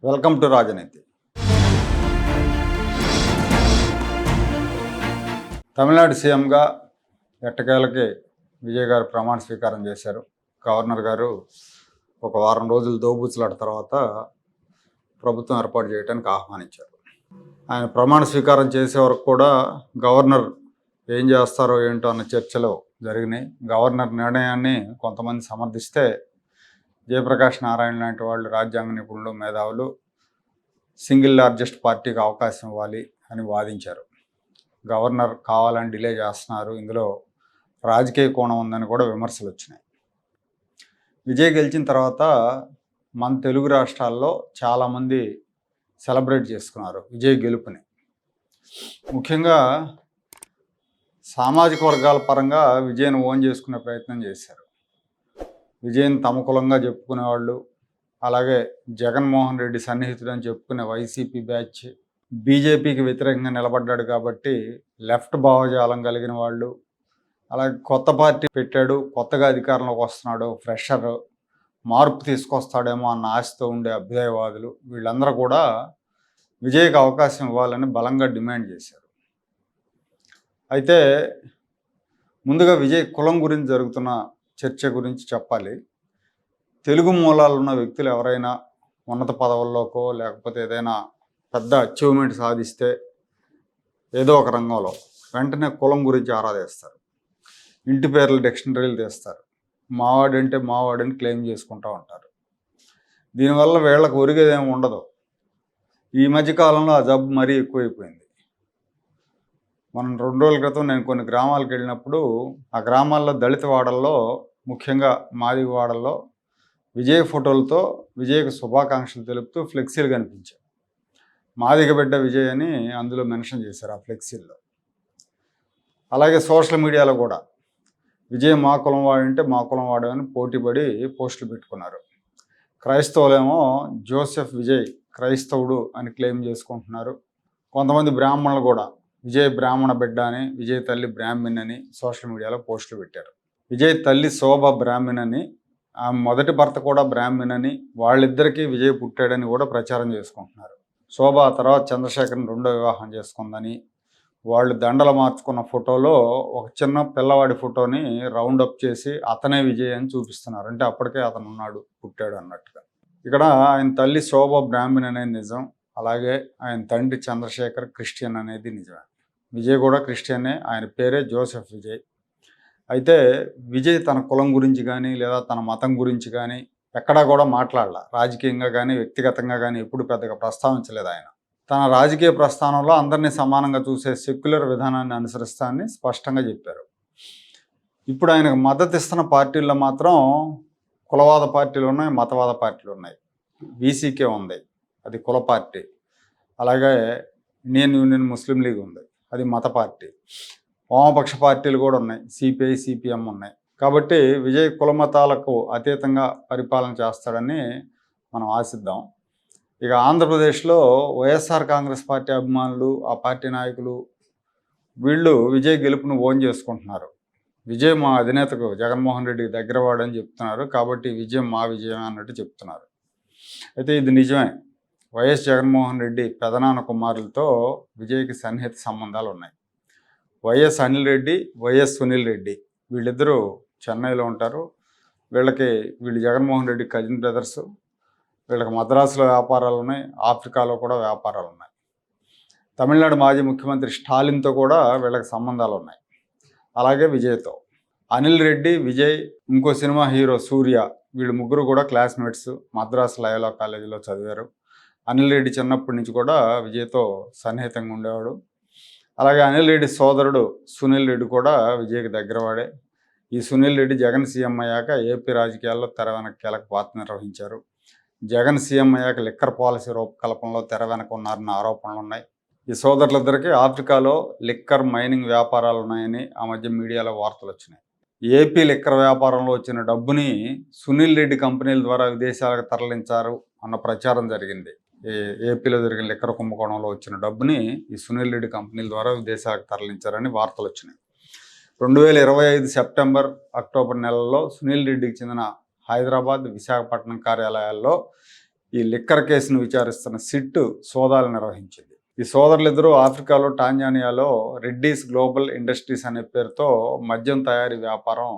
Welcome to రాజనీతి. తమిళనాడు సీఎంగా ఎట్టకేలకి విజయ్ గారు ప్రమాణ స్వీకారం చేశారు. గవర్నర్ గారు ఒక వారం రోజులు దోబూచులాట తర్వాత ప్రభుత్వం ఏర్పాటు చేయడానికి ఆహ్వానించారు. ఆయన ప్రమాణ స్వీకారం చేసే వరకు కూడా గవర్నర్ ఏం చేస్తారో ఏంటో అన్న చర్చలు జరిగినాయి. గవర్నర్ నిర్ణయాన్ని కొంతమంది సమర్థిస్తే, జయప్రకాష్ నారాయణ లాంటి వాళ్ళు, రాజ్యాంగ నిపుణులు, మేధావులు సింగిల్ లార్జెస్ట్ పార్టీకి అవకాశం ఇవ్వాలి అని వాదించారు. గవర్నర్ కావాలని డిలే చేస్తున్నారు, ఇందులో రాజకీయ కోణం ఉందని కూడా విమర్శలు వచ్చినాయి. విజయ్ గెలిచిన తర్వాత మన తెలుగు రాష్ట్రాల్లో చాలామంది సెలబ్రేట్ చేసుకున్నారు విజయ్ గెలుపుని. ముఖ్యంగా సామాజిక వర్గాల పరంగా విజయ్ని ఓన్ చేసుకునే ప్రయత్నం చేశారు. విజయ్ని తమ కులంగా చెప్పుకునేవాళ్ళు, అలాగే జగన్మోహన్ రెడ్డి సన్నిహితుడు అని చెప్పుకునే వైసీపీ బ్యాచ్, బీజేపీకి వ్యతిరేకంగా నిలబడ్డాడు కాబట్టి లెఫ్ట్ భావజాలం కలిగిన వాళ్ళు, అలాగే కొత్త పార్టీ పెట్టాడు, కొత్తగా అధికారంలోకి వస్తున్నాడు, ఫ్రెషర్, మార్పు తీసుకొస్తాడేమో అన్న ఆశతో ఉండే అభ్యుదయవాదులు, వీళ్ళందరూ కూడా విజయ్కి అవకాశం ఇవ్వాలని బలంగా డిమాండ్ చేశారు. అయితే ముందుగా విజయ్ కులం గురించి జరుగుతున్న చర్చ గురించి చెప్పాలి. తెలుగు మూలాలు ఉన్న వ్యక్తులు ఎవరైనా ఉన్నత పదవుల్లోకో లేకపోతే ఏదైనా పెద్ద అచీవ్మెంట్ సాధిస్తే ఏదో ఒక రంగంలో వెంటనే కులం గురించి ఆరాధిస్తారు. ఇంటి పేర్లు డిక్షనరీలు తీస్తారు. మావాడంటే మావాడని క్లెయిమ్ చేసుకుంటూ ఉంటారు. దీనివల్ల వీళ్ళకు ఒరిగేదేమి ఉండదు. ఈ మధ్యకాలంలో ఆ జబ్బు మరీ ఎక్కువైపోయింది. మనం 2 రోజుల క్రితం నేను కొన్ని గ్రామాలకు వెళ్ళినప్పుడు ఆ గ్రామాల్లో దళిత వాడల్లో, ముఖ్యంగా మాదిగ వాడల్లో విజయ్ ఫోటోలతో విజయ్కి శుభాకాంక్షలు తెలుపుతూ ఫ్లెక్సీలు కనిపించాయి. మాదిగ బిడ్డ విజయ్ అని అందులో మెన్షన్ చేశారు ఆ ఫ్లెక్సీల్లో. అలాగే సోషల్ మీడియాలో కూడా విజయ్ మా కులం వాడంటే మా కులం వాడని పోటీపడి పోస్టులు పెట్టుకున్నారు. క్రైస్తవులేమో జోసెఫ్ విజయ్ క్రైస్తవుడు అని క్లెయిమ్ చేసుకుంటున్నారు. కొంతమంది బ్రాహ్మణులు కూడా విజయ్ బ్రాహ్మణ బిడ్డ అని, విజయ్ తల్లి బ్రాహ్మణ్ అని సోషల్ మీడియాలో పోస్టులు పెట్టారు. విజయ్ తల్లి శోభ బ్రాహ్మణ్ అని, ఆ మొదటి భర్త కూడా బ్రాహ్మణ్ అని, వాళ్ళిద్దరికీ విజయ్ పుట్టాడని కూడా ప్రచారం చేసుకుంటున్నారు. శోభ తర్వాత చంద్రశేఖర్ని 2వ వివాహం చేసుకుందని, వాళ్ళు దండలు మార్చుకున్న ఫోటోలో ఒక చిన్న పిల్లవాడి ఫోటోని రౌండప్ చేసి అతనే విజయ్ అని చూపిస్తున్నారు. అంటే అప్పటికే అతను ఉన్నాడు, పుట్టాడు అన్నట్టుగా. ఇక్కడ ఆయన తల్లి శోభ బ్రాహ్మణ్ అనేది నిజం, అలాగే ఆయన తండ్రి చంద్రశేఖర్ క్రిస్టియన్ అనేది నిజమే. విజయ్ కూడా క్రిస్టియనే, ఆయన పేరే జోసెఫ్ విజయ్. అయితే విజయ్ తన కులం గురించి కానీ లేదా తన మతం గురించి కానీ ఎక్కడా కూడా మాట్లాడాల. రాజకీయంగా కానీ వ్యక్తిగతంగా కానీ ఎప్పుడు పెద్దగా ప్రస్తావించలేదు. ఆయన తన రాజకీయ ప్రస్థానంలో అందరినీ సమానంగా చూసే సెక్యులర్ విధానాన్ని అనుసరిస్తానని స్పష్టంగా చెప్పారు. ఇప్పుడు ఆయనకు మద్దతు ఇస్తున్న పార్టీల్లో మాత్రం కులవాద పార్టీలు ఉన్నాయి, మతవాద పార్టీలు ఉన్నాయి. వీసీకే ఉంది, అది కుల పార్టీ. అలాగే ఇండియన్ యూనియన్ ముస్లిం లీగ్ ఉంది, అది మత పార్టీ. వామపక్ష పార్టీలు కూడా ఉన్నాయి, సిపిఐ, సిపిఎం ఉన్నాయి. కాబట్టి విజయ్ కులమతాలకు అతీతంగా పరిపాలన చేస్తాడని మనం ఆశిద్దాం. ఇక ఆంధ్రప్రదేశ్లో వైఎస్ఆర్ కాంగ్రెస్ పార్టీ అభిమానులు, ఆ పార్టీ నాయకులు, వీళ్ళు విజయ్ గెలుపును ఓన్ చేసుకుంటున్నారు. విజయ్ మా అధినేతకు జగన్మోహన్ రెడ్డికి దగ్గరవాడని చెప్తున్నారు, కాబట్టి విజయం మా విజయం అన్నట్టు చెప్తున్నారు. అయితే ఇది నిజమే. వైఎస్ జగన్మోహన్ రెడ్డి పెదనాన్న కుమారులతో విజయ్కి సన్నిహిత సంబంధాలు ఉన్నాయి. వైఎస్ అనిల్ రెడ్డి, వైఎస్ సునీల్ రెడ్డి, వీళ్ళిద్దరూ చెన్నైలో ఉంటారు. వీళ్ళు జగన్మోహన్ రెడ్డి కజిన్ బ్రదర్స్. వీళ్ళకి మద్రాసులో వ్యాపారాలు ఉన్నాయి, ఆఫ్రికాలో కూడా వ్యాపారాలు ఉన్నాయి. తమిళనాడు మాజీ ముఖ్యమంత్రి స్టాలిన్తో కూడా వీళ్ళకి సంబంధాలు ఉన్నాయి, అలాగే విజయ్తో. అనిల్ రెడ్డి, విజయ్, ఇంకో సినిమా హీరో సూర్య, వీళ్ళు ముగ్గురు కూడా క్లాస్మేట్స్, మద్రాసు లయోలా కాలేజీలో చదివారు. అనిల్ రెడ్డి చిన్నప్పటి నుంచి కూడా విజయ్తో సన్నిహితంగా ఉండేవాడు. అలాగే అనిల్ రెడ్డి సోదరుడు సునీల్ రెడ్డి కూడా విజయ్కి దగ్గరవాడే. ఈ సునీల్ రెడ్డి జగన్ సీఎం అయ్యాక ఏపీ రాజకీయాల్లో తెర వెనక కీలక పాత్ర నిర్వహించారు. జగన్ సీఎం అయ్యాక లిక్కర్ పాలసీ రూపకల్పనలో తెర వెనక ఉన్నారన్న ఆరోపణలు ఉన్నాయి. ఈ సోదరులిద్దరికీ ఆఫ్రికాలో లిక్కర్ మైనింగ్ వ్యాపారాలు ఉన్నాయని ఆ మధ్య మీడియాలో వార్తలు వచ్చినాయి. ఏపీ లిక్కర్ వ్యాపారంలో వచ్చిన డబ్బుని సునీల్ రెడ్డి కంపెనీల ద్వారా విదేశాలకు తరలించారు అన్న ప్రచారం జరిగింది. ఏపీలో జరిగిన లిక్కర్ కుంభకోణంలో వచ్చిన డబ్బుని ఈ సునీల్ రెడ్డి కంపెనీల ద్వారా విదేశాలకు తరలించారని వార్తలు వచ్చినాయి. 2025 సెప్టెంబర్, అక్టోబర్ నెలల్లో సునీల్ రెడ్డికి చెందిన హైదరాబాద్, విశాఖపట్నం కార్యాలయాల్లో ఈ లిక్కర్ కేసును విచారిస్తున్న సిట్ సోదాలు నిర్వహించింది. ఈ సోదరులిద్దరూ ఆఫ్రికాలో టాంజానియాలో రెడ్డీస్ గ్లోబల్ ఇండస్ట్రీస్ అనే పేరుతో మద్యం తయారీ వ్యాపారం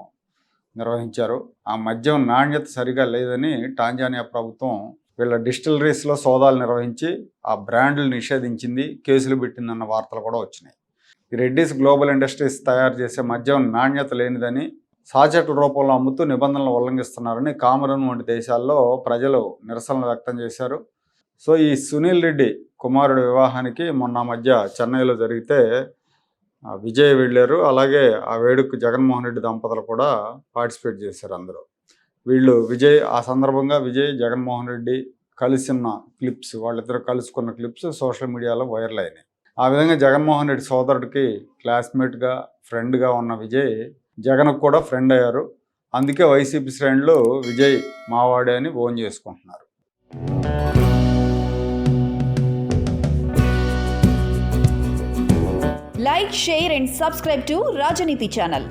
నిర్వహించారు. ఆ మద్యం నాణ్యత సరిగా లేదని టాంజానియా ప్రభుత్వం వీళ్ళ డిస్టిలరీస్లో సోదాలు నిర్వహించి ఆ బ్రాండ్లు నిషేధించింది, కేసులు పెట్టిందన్న వార్తలు కూడా వచ్చినాయి. ఈ రెడ్డీస్ గ్లోబల్ ఇండస్ట్రీస్ తయారు చేసే మద్యం నాణ్యత లేనిదని, సాచెట్ల రూపంలో అమ్ముతూ నిబంధనలు ఉల్లంఘిస్తున్నారని కామరూన్ వంటి దేశాల్లో ప్రజలు నిరసనలు వ్యక్తం చేశారు. సో ఈ సునీల్ రెడ్డి కుమారుడి వివాహానికి మొన్న మధ్య చెన్నైలో జరిగితే విజయ్ వెళ్ళారు. అలాగే ఆ వేడుకకు జగన్మోహన్ రెడ్డి దంపతులు కూడా పార్టిసిపేట్ చేశారు. అందరూ వీళ్ళు విజయ్ ఆ సందర్భంగా విజయ్ జగన్మోహన్ రెడ్డి కలిసిన క్లిప్స్, వాళ్ళిద్దరూ కలుసుకున్న క్లిప్స్ సోషల్ మీడియాలో వైరల్ అయినాయి. ఆ విధంగా జగన్మోహన్ రెడ్డి సోదరుడికి క్లాస్మేట్గా ఫ్రెండ్గా ఉన్న విజయ్ జగన్కు కూడా ఫ్రెండ్ అయ్యారు. అందుకే వైసీపీ శ్రేణులు విజయ్ మావాడే అని ఓన్ చేసుకుంటున్నారు. Like, share and subscribe to Rajaniti channel.